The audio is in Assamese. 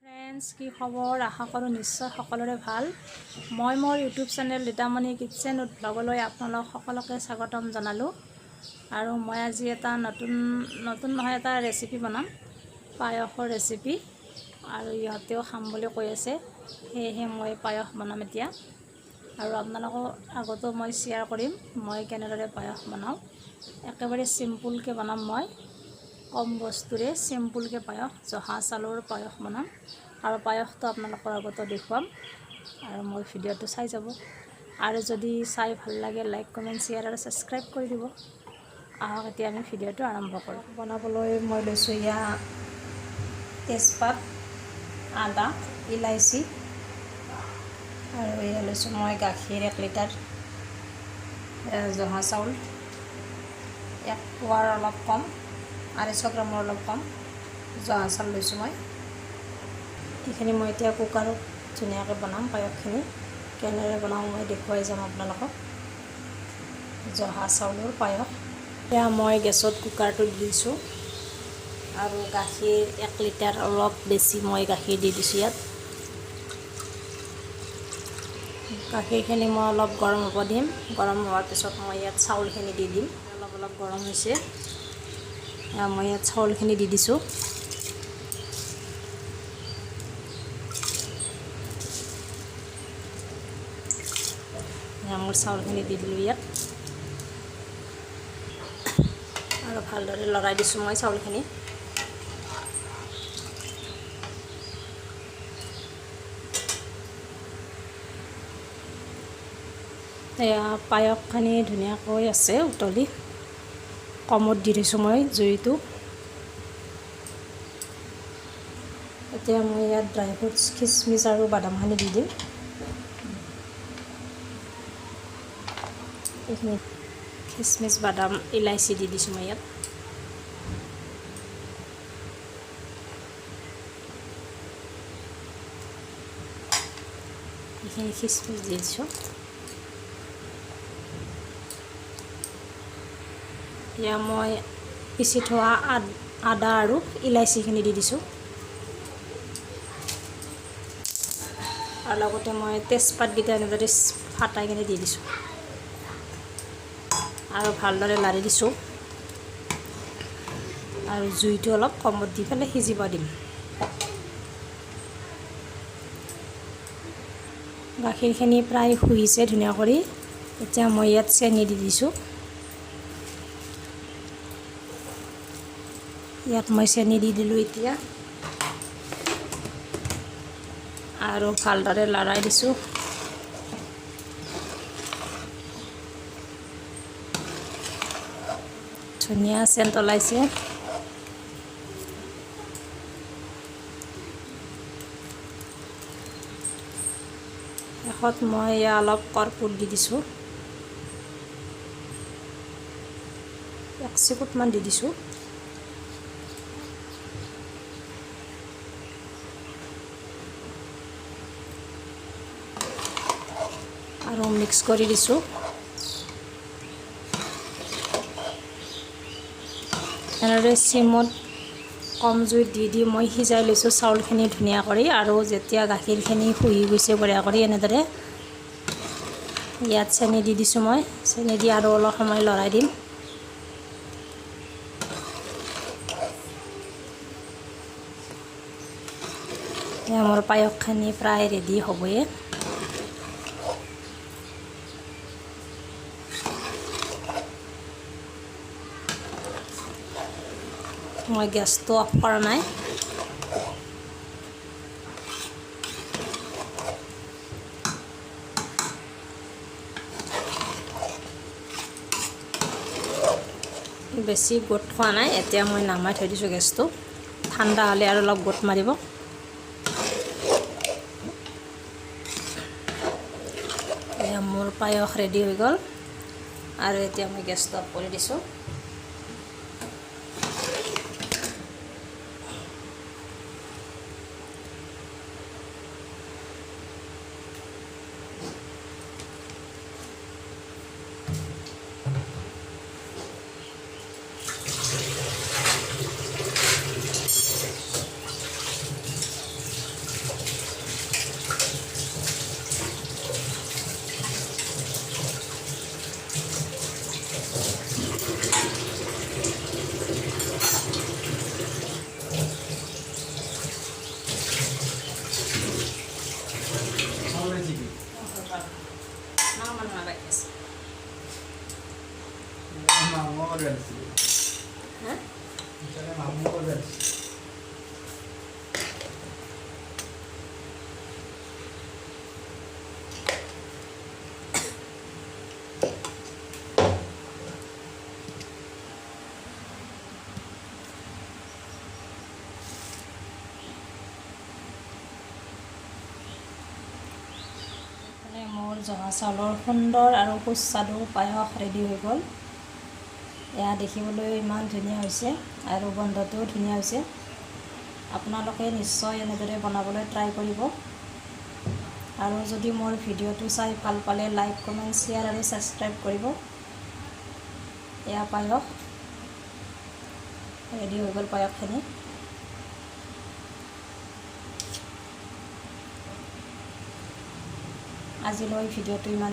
ফ্ৰেণ্ডছ, কি খবৰ? আশা কৰোঁ নিশ্চয় সকলোৰে ভাল। মই মোৰ ইউটিউব চেনেল ৰীতামণি কিটচেন ব্লগলৈ আপোনালোক সকলোকে স্বাগতম জনালোঁ। আৰু মই আজি এটা নতুন এটা ৰেচিপি বনাম, পায়সৰ ৰেচিপি। আৰু ইহঁতেও খাম বুলি কৈ আছে, সেয়েহে মই পায়স বনাম এতিয়া। আৰু আপোনালোকৰ আগতো মই শ্বেয়াৰ কৰিম মই কেনেদৰে পায়স বনাওঁ। একেবাৰে চিম্পুলকৈ বনাম মই, কম বস্তুৰে চিম্পুলকৈ পায়স, জহা চাউলৰ পায়স বনাম। আৰু পায়সটো আপোনালোকৰ আগতো দেখুৱাম, আৰু মোৰ ভিডিঅ'টো চাই যাব। আৰু যদি চাই ভাল লাগে, লাইক কমেণ্ট শ্বেয়াৰ আৰু ছাবস্ক্ৰাইব কৰি দিব। আহক এতিয়া আমি ভিডিঅ'টো আৰম্ভ কৰোঁ। বনাবলৈ মই লৈছোঁ ইয়াত তেজপাত, আদা, ইলাইচি, আৰু এয়া লৈছোঁ মই গাখীৰ 1 লিটাৰ, জহা চাউল 1 পোৱাৰ অলপ কম, 250 গ্ৰামৰ অলপ কম জহা চাউল লৈছোঁ মই। এইখিনি মই এতিয়া কুকাৰত ধুনীয়াকৈ বনাম। পায়সখিনি কেনেদৰে বনাওঁ মই দেখুৱাই যাম আপোনালোকক। জহা চাউলৰ পায়স। এতিয়া মই গেছত কুকাৰটো দি দিছোঁ, আৰু গাখীৰ 1 লিটাৰ, অলপ বেছি মই গাখীৰ দি দিছোঁ ইয়াত। গাখীৰখিনি মই অলপ গৰম হ'ব দিম। গৰম হোৱাৰ পিছত মই ইয়াত চাউলখিনি দি দিম। অলপ গৰম হৈছে, মই ইয়াত চাউলখিনি দি দিছোঁ। মোৰ চাউলখিনি দি দিলোঁ ইয়াত, আৰু ভালদৰে লৰাই দিছোঁ মই চাউলখিনি। এয়া পায়সখিনি ধুনীয়াকৈ আছে উতলি, কমত দি দিছোঁ মই জুইটো। এতিয়া মই ইয়াত ড্ৰাই ফ্ৰুটছ, খিচমিচ আৰু বাদামখিনি দি দিম। এইখিনি খিচমিচ, বাদাম, ইলাইচি দি দিছোঁ মই ইয়াত। এইখিনি খিচমিচ দি দিছোঁ। এতিয়া মই পিচি থোৱা আদা আৰু ইলাইচিখিনি দি দিছোঁ, আৰু লগতে মই তেজপাতকেইটা এনেদৰে ফাটাই কিনে দি দিছোঁ, আৰু ভালদৰে লাৰি দিছোঁ। আৰু জুইটো অলপ কমত দি পেলাই সিজিব দিম। গাখীৰখিনি প্ৰায় শুহিছে ধুনীয়া কৰি। এতিয়া মই ইয়াত চেনি দি দিছোঁ। ইয়াত মই চেনি দি দিলোঁ এতিয়া, আৰু ভালদৰে লৰাই দিছোঁ। ধুনীয়া চেণ্ট ওলাইছে। শেষত মই অলপ কৰ্পূৰ দি দিছোঁ, 1 চিকুটমান দি দিছোঁ। আৰু মিক্স কৰি দিছোঁ। এনেদৰে চিমত কম জুইত দি মই সিজাই লৈছোঁ চাউলখিনি ধুনীয়া কৰি। আৰু যেতিয়া গাখীৰখিনি শুহি গৈছে বঢ়িয়া কৰি, এনেদৰে ইয়াত চেনি দি দিছোঁ মই। চেনি দি আৰু অলপ সময় লৰাই দিম। মোৰ পায়সখিনি প্ৰায় ৰেডি হ'বয়ে। মই গেছটো অফ কৰা নাই। বেছি গোট খোৱা নাই। এতিয়া মই নামাই থৈ দিছোঁ গেছটো। ঠাণ্ডা হ'লে আৰু অলপ গোট মাৰিব। এয়া মোৰ পায়স ৰেডি হৈ গ'ল, আৰু এতিয়া মই গেছটো অফ কৰি দিছোঁ। মোৰ জহা চাউলৰ সুন্দৰ আৰু সুস্বাদু পায়স ৰেডি হৈ গ'ল। এয়া দেখিবলৈ ইমান ধুনীয়া হৈছে আৰু গোন্ধটোও ধুনীয়া হৈছে। আপোনালোকে নিশ্চয় এনেদৰে বনাবলৈ ট্ৰাই কৰিব। আৰু যদি মোৰ ভিডিঅ'টো চাই ভাল পালে লাইক, কমেণ্ট, শ্বেয়াৰ আৰু ছাবস্ক্ৰাইব কৰিব। এয়া পায়স ৰেডি হৈ গ'ল পায়সখিনি। আজিলৈ ভিডিঅ'টো ইমান